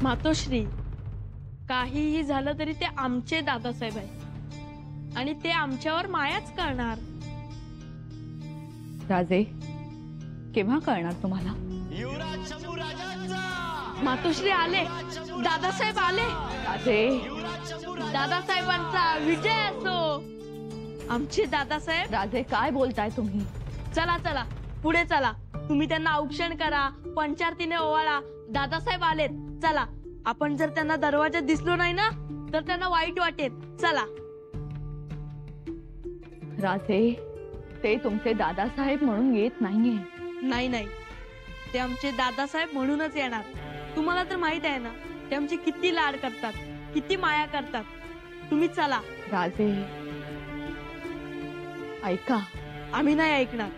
मातोश्री, काहीही झालं तरी ते आमचे दादासाहेब आहे आणि ते आमच्यावर मायाच करणार. राजे, केव्हा कळणार तुम्हाला? मातोश्री आले, दादासाहेब आले. राजे, दादासाहेबांचा विजय असो. आमचे दादासाहेब. राजे, काय बोलताय तुम्ही? चला चला पुढे चला. तुम्ही त्यांना औक्षण करा, पंचारतीने ओवाळा. दादासाहेब आलेत, चला. आपण जर त्यांना दरवाजात दिसलो नाही ना तर त्यांना वाईट वाटेल. चला. राजे, ते तुमचे दादासाहेब म्हणून येत नाहीये. नाही नाही, ते आमचे दादासाहेब म्हणूनच येणार. तुम्हाला तर माहित आहे ना ते आमचे किती लाड करतात, किती माया करतात. तुम्ही चला. राजे, ऐका. आम्ही नाही ऐकणार.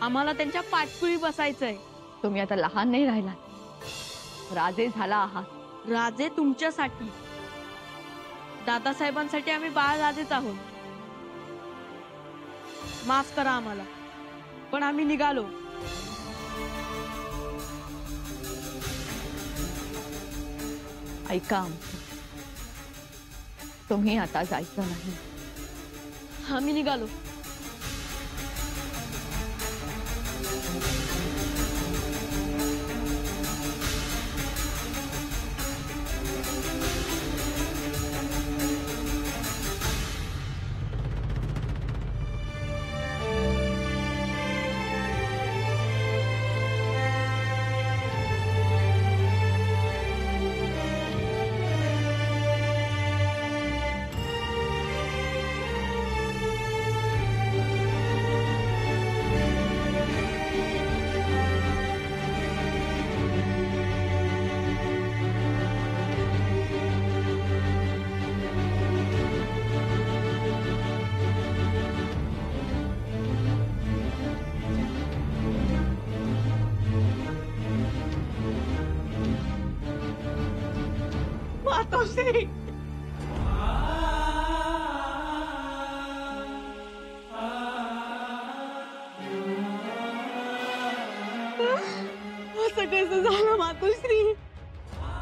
आम्हाला त्यांच्या पाठकुळी बसायचंय. तुम्ही आता लहान नाही राहिला, राजे झाला आहात. राजे तुमच्यासाठी, दादासाहेबांसाठी आम्ही बाळ राजेच आहोत. माफ करा आम्हाला, पण आम्ही निघालो. ऐका, तुम्ही आता जायचं नाही. आम्ही निघालो. मातोश्री, असं कसं झालं मातोश्री?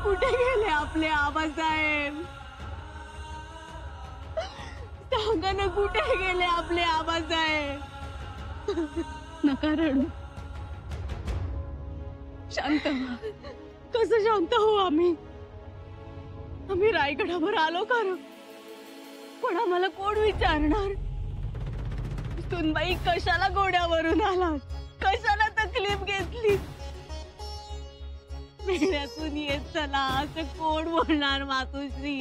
कुठे गेले आपले आबासाहेब? सांगा ना, कुठे गेले आपले आबासाहेब? नका रडू, शांत व्हा. कसं शांत हो? आम्ही रायगडावर आलो खरं, पण आम्हाला कोण विचारणार? सुनबाई, कशाला घोड्यावरून आला? कशाला तकलीफ घेतली? मेळ्यातून येत चला असं कोण बोलणार मातोश्री?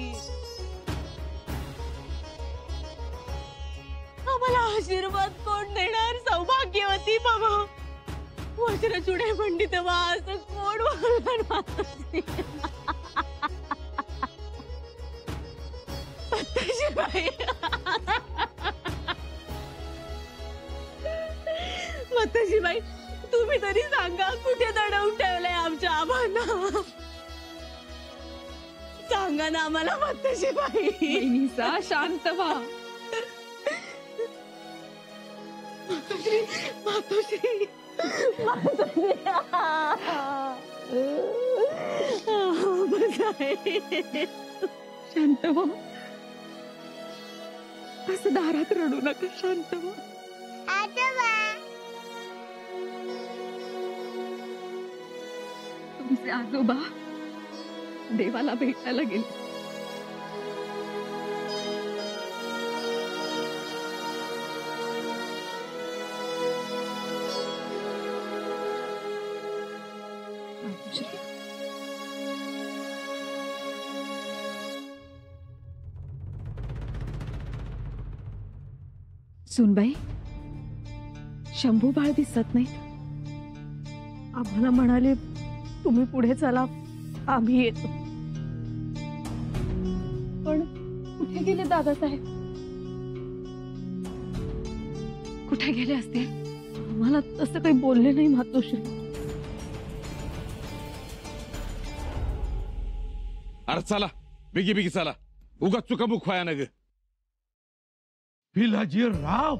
आम्हाला आशीर्वाद कोण देणार? सौभाग्यवती बाबा, वज्रचुडे पंडित बा, असं कोण बोलणार मातोश्री? मातोश्रीबाई, मातोश्रीबाई, तुम्ही तरी सांगा, कुठे दडवून ठेवलंय आमच्या आबांना? सांगा ना आम्हाला मातोश्रीबाई. निसा, शांत व्हा. मातोश्री, मातोश्री, मातोश्री. शांत व्हा. असं दारात रडू नका. शांत व्हा. तुमचे आजोबा देवाला भेटायला गेले. सुनबाई, शंभू बाळ दिसत नाही. आम्हाला म्हणाले तुम्ही पुढे चला, आम्ही येतो. पण कुठे गेले दादासाहेब? कुठे गेले असतील? आम्हाला तसं काही बोलले नाही मातोश्री. अरे चला, बिगी बिगी चला. उगाच चुकामुक व्हाया ना ग. पिलाजीराव,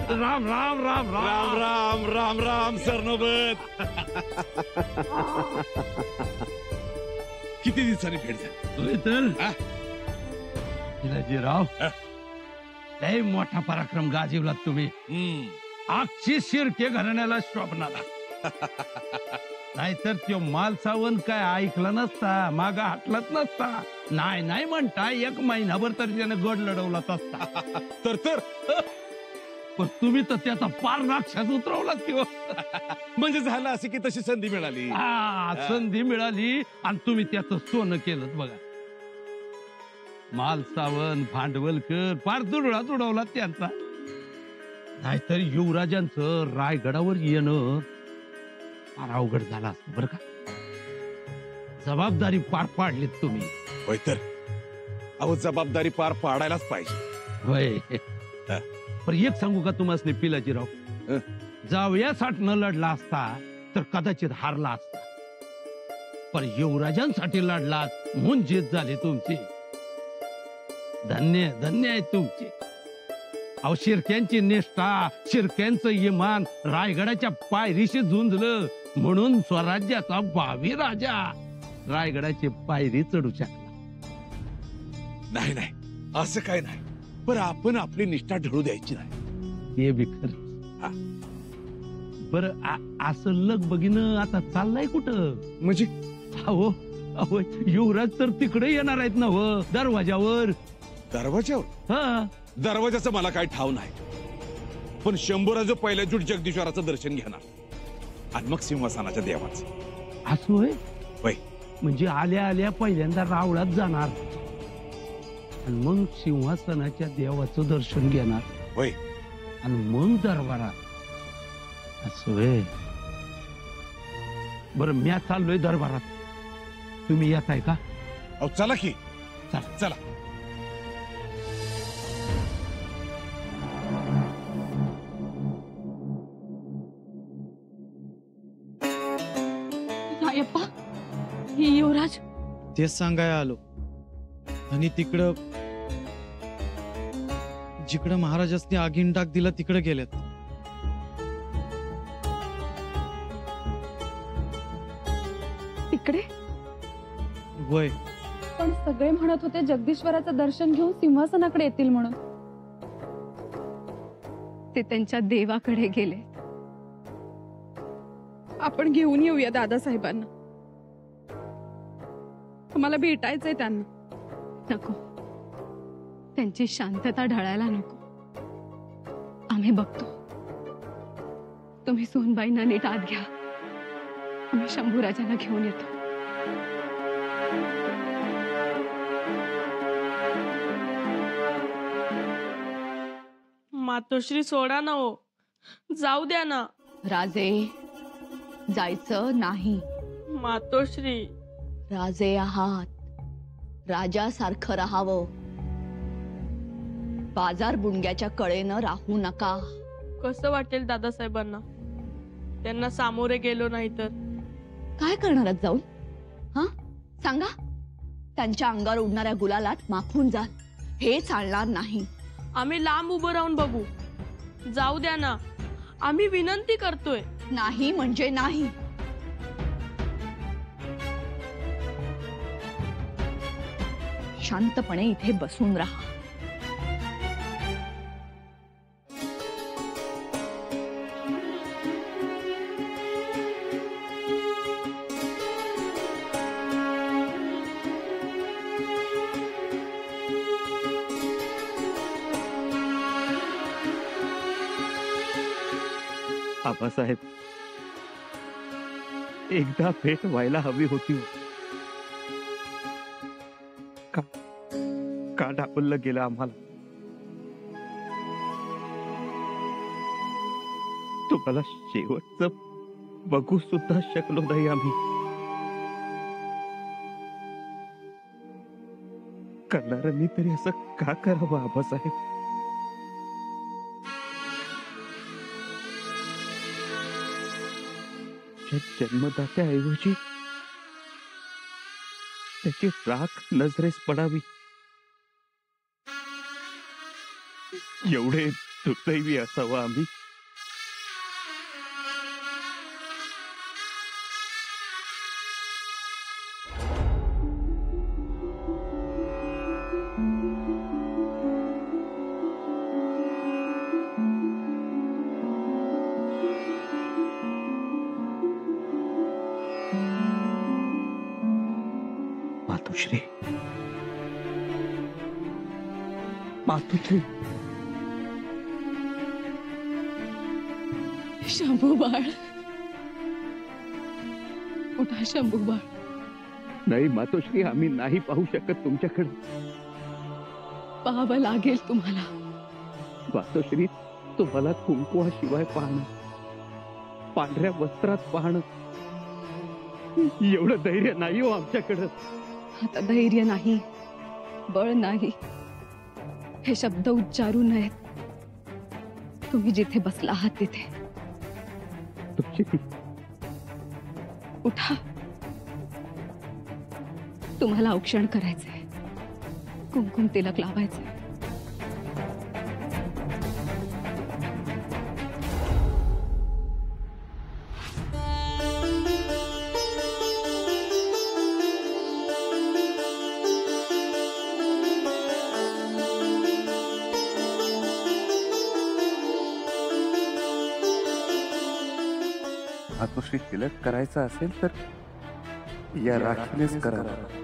राम राम राम राम राम राम राम सरनोबत. किती दिवसांनी भेट झाली. तर हा? हिराजीराव लय मोठा पराक्रम गाजवलात तुम्ही. आजची शिर्के घराण्याला शोभणारा. नाहीतर तो माल सावंत काय ऐकला नसता, मागा हटलाच नसता. नाही नाही म्हणता 1 महिनाभर तर त्याने गड लढवलाच असता. तर पण तुम्ही तर त्याचा पार राक्षस उतरवलात किंवा म्हणजे झालं असं की तशी संधी मिळाली. संधी मिळाली आणि तुम्ही त्याचं सोनं केलं बघा. माल सावंत भांडवलकर फार दुडळा उडवला त्यांचा. नाहीतर युवराजांचं रायगडावर येणं फार अवघड झालं असतं बरं का. जबाबदारी पार पाडलीत तुम्ही. होय तर अहो जबाबदारी पार पाडायलाच पाहिजे. होय. हा. पण एक सांगू का तुम्हाला पिलाजीराव, जावयासाठी न लढला असता तर कदाचित हारला असता. पण युवराजांसाठी लढलात म्हणून जीत झाली तुमची. धन्य धन्य आहे तुमची. अहो शिर्क्यांची निष्ठा, शिर्क्यांचं इमान रायगडाच्या पायरीशी झुंजलं म्हणून स्वराज्याचा भावी राजा रायगडाची पायरी चढू शकला. नाही नाही असं काय नाही. पण आपण आपली निष्ठा ढळू द्यायची नाही. हे बी खरं. बर असं लग बघिनं आता चाललाय कुठं? म्हणजे अहो अहो युवराज तर तिकडे येणार आहेत ना हो, दरवाजावर. दरवाजावर? हा. दरवाजाचं मला काय ठाव नाही. पण शंभूराज पहिल्या जुट जगदीश्वराचं दर्शन घेणार आणि मग सिंहासनाच्या देवाचं. असं होय? होय. म्हणजे आल्या आल्या पहिल्यांदा रावळात जाणार आणि मग सिंहासनाच्या देवाचं दर्शन घेणार. होय. आणि मग दरबारात. असं होय. बरं मी चाललोय दरबारात, तुम्ही येत आहे का? अहो चला की. चला. चला. रायप्पा, हे युवराज. तेच सांगायला आलो. आणि तिकडं जिकडं महाराजांनी आगीन टाक दिला तिकडे गेलेत. तिकडे? वय पण सगळे म्हणत होते जगदीश्वराचं दर्शन घेऊन सिंहासनाकडे येतील म्हणून. ते त्यांच्या देवाकडे गेले. आपण घेऊन येऊया दादासाहेबांना. तुम्हाला भेटायचंय त्यांना. नको, त्यांची शांतता ढळायला नको. आम्ही बघतो. तुम्ही सोनबाईंना नीट आत घ्या. आम्ही शंभूराजांना घेऊन येतो. मातोश्री सोडा ना हो, जाऊ द्या ना. राजे, जायचं नाही. मातोश्री. राजे आहात, राजासारखं राहावं. बाजार बुणग्याच्या कळेनं राहू नका. कसं वाटेल दादासाहेबांना त्यांना सामोरे गेलो नाही तर? काय करणार जाऊन? हा सांगा. त्यांच्या अंगावर उडणाऱ्या गुलालात माखून जाल हे चालणार नाही. आम्ही लांब उभं राहून बघू. जाऊ द्या ना, आम्ही विनंती करतोय. नाही म्हणजे नाही. शांतपणे इथे बसून राहा. आबासाहेब, एकदा भेट व्हायला हवी होती. का डापललं गेलं आम्हाला? तुम्हाला शेवटचं बघू सुद्धा शकलो नाही आम्ही. करणाऱ्यांनी तरी असं का करावं आबासाहेब? जन्मदात्याऐवजी त्याची राख नजरेस पडावी एवढे दुर्दैवी असावं आम्ही? मातोश्री, मातोश्री, शंभू बाळ, उठा शंभू बाळ. नाही मातोश्री, आम्ही नाही पाहू शकत तुमच्याकडे. पाहावं लागेल तुम्हाला. मातोश्री, तुम्हाला कुंकुवाशिवाय पाहणं, पांढऱ्या वस्त्रात पाहणं, एवढं धैर्य नाही हो आमच्याकडं. आता धैर्य नाही, बळ नाही, हे शब्द उच्चारू नयेत. तुम्ही जिथे बसला आहात तिथे तुमची उठा. तुम्हाला औक्षण करायचंय, कुंकुम तिलक लावायचंय. मातोश्री, तिलक करायचं असेल तर या राखीनेच करावं.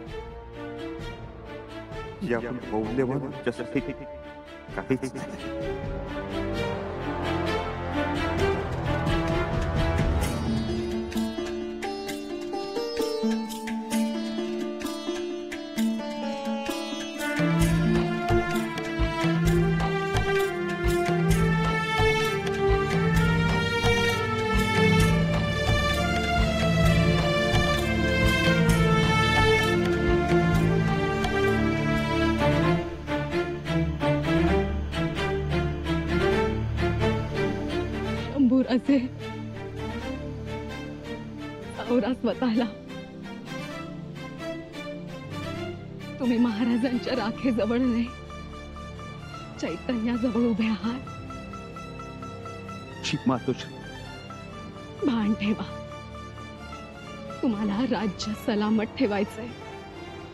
या मौल्यवान तुमच्यासाठी काहीच नाही. शंभूराजे, सावरा स्वतःला. तुम्ही महाराजांच्या राखेजवळ नाही, चैतन्याजवळ उभे आहात. मातोश्री, भान ठेवा. तुम्हाला राज्य सलामत ठेवायचंय.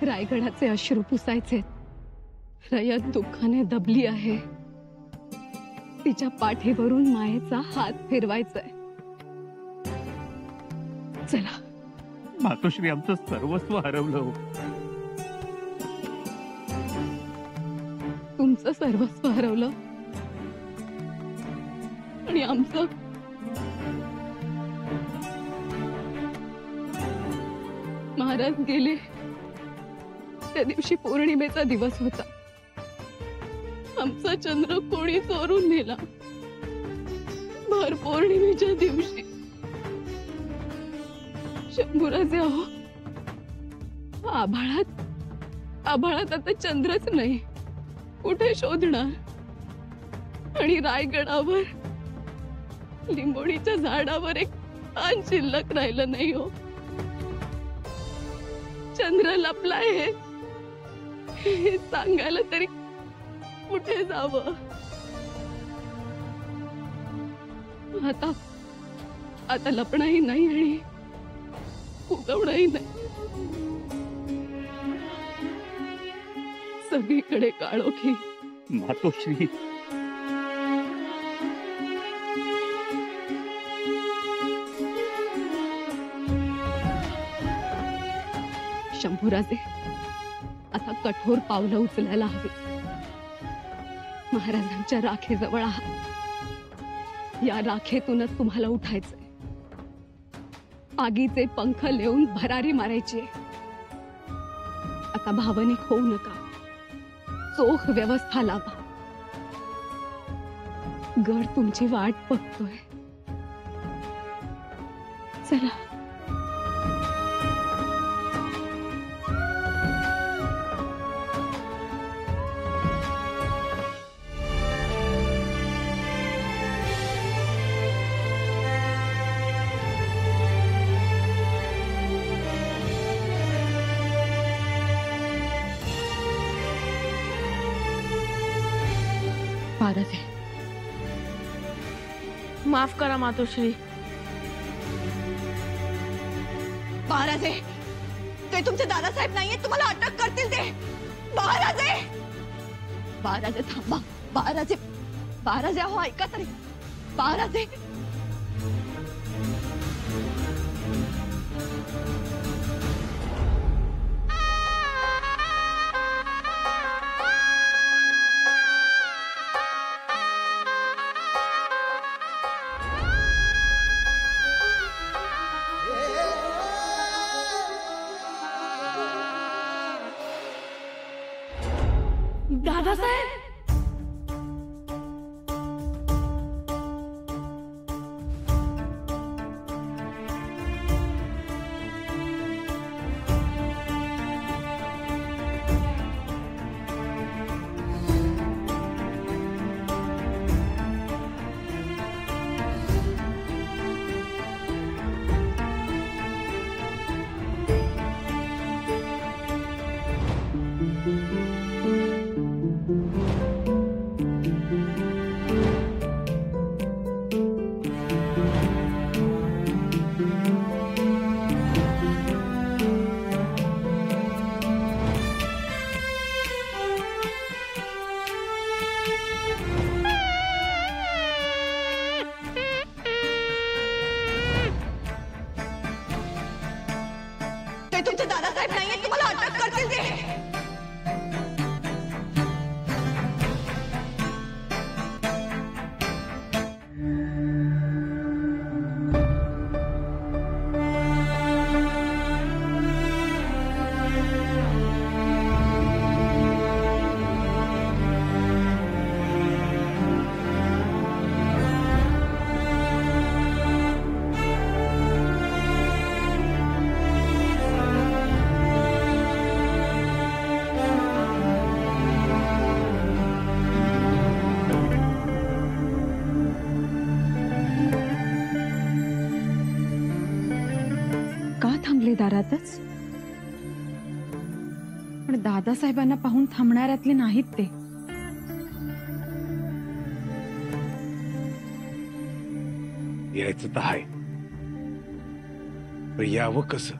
रायगडाचे अश्रू पुसायचे. रयत दुःखाने दबली आहे, तिच्या पाठीवरून मायेचा हात फिरवायचाय. चला. मातोश्री, आमचं सर्वस्व हरवलं हो. तुमचं सर्वस्व हरवलं आणि आमचं महाराज गेले त्या दिवशी पौर्णिमेचा दिवस होता. आमचा चंद्र कोणी चोरून नेला. भर पौर्णिमेच्या दिवशी. शंभूराजे, अहो, आभाळात आता चंद्रच नाही, कुठे शोधणार? आणि रायगडावर लिंबोणीच्या झाडावर एक पान शिल्लक राहिलं नाही हो. चंद्र लपलाय हे सांगायला तरी कुठे जावं? आता लपणंही नाही आणि उगवणंही नाही. सगळीकडे काळोखी. मातोश्री, शंभूराजे, आता कठोर पावलं उचलायला हवी. महाराजांच्या राखेजवळ आहात. या राखेतूनच तुम्हाला उठायचंय. आगीचे पंख लेऊन भरारी मारायची. आता भावनिक होऊ नका. चोख व्यवस्था लावा. गड तुमची वाट बघतोय. चला. महाराजे, माफ करा मातोश्री. महाराजे, ते तुमचे दादासाहेब नाहीये, तुम्हाला अटक करतील ते. महाराजे, महाराजे थांबा. महाराजे, महाराजे अहो ऐका तरी. महाराजे, दादासाहेब. ते तुमचे दादासाहेब नाहीये, तुम्हाला अटक करतील ते. का थांबले दारातच? पण दादासाहेबांना पाहून थांबणाऱ्यातले नाहीत ते. यायचं तर आहे, पण यावं कसं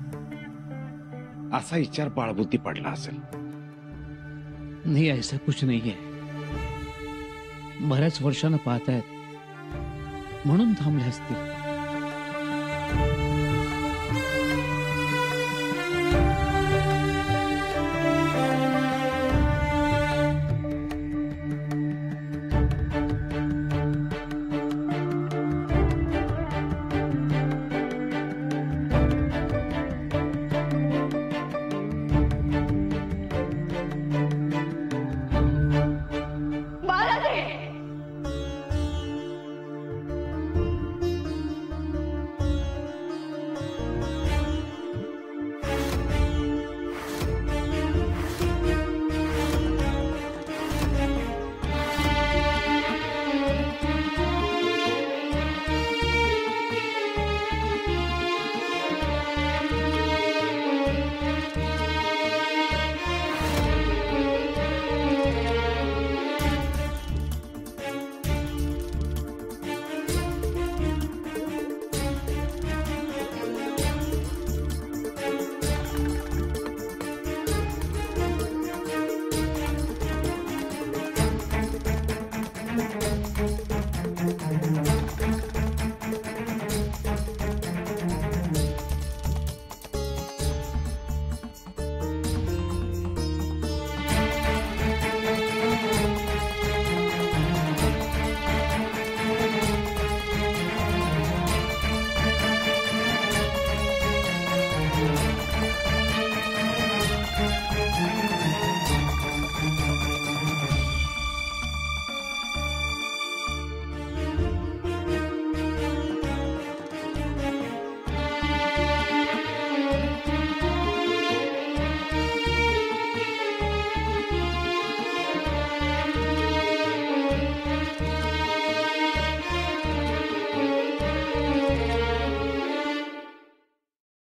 असा विचार बाळबुद्धी पडला असेल. नहीं, ऐसा कुछ नहीं है. बऱ्याच वर्षानं पाहतायत म्हणून थांबले असतील.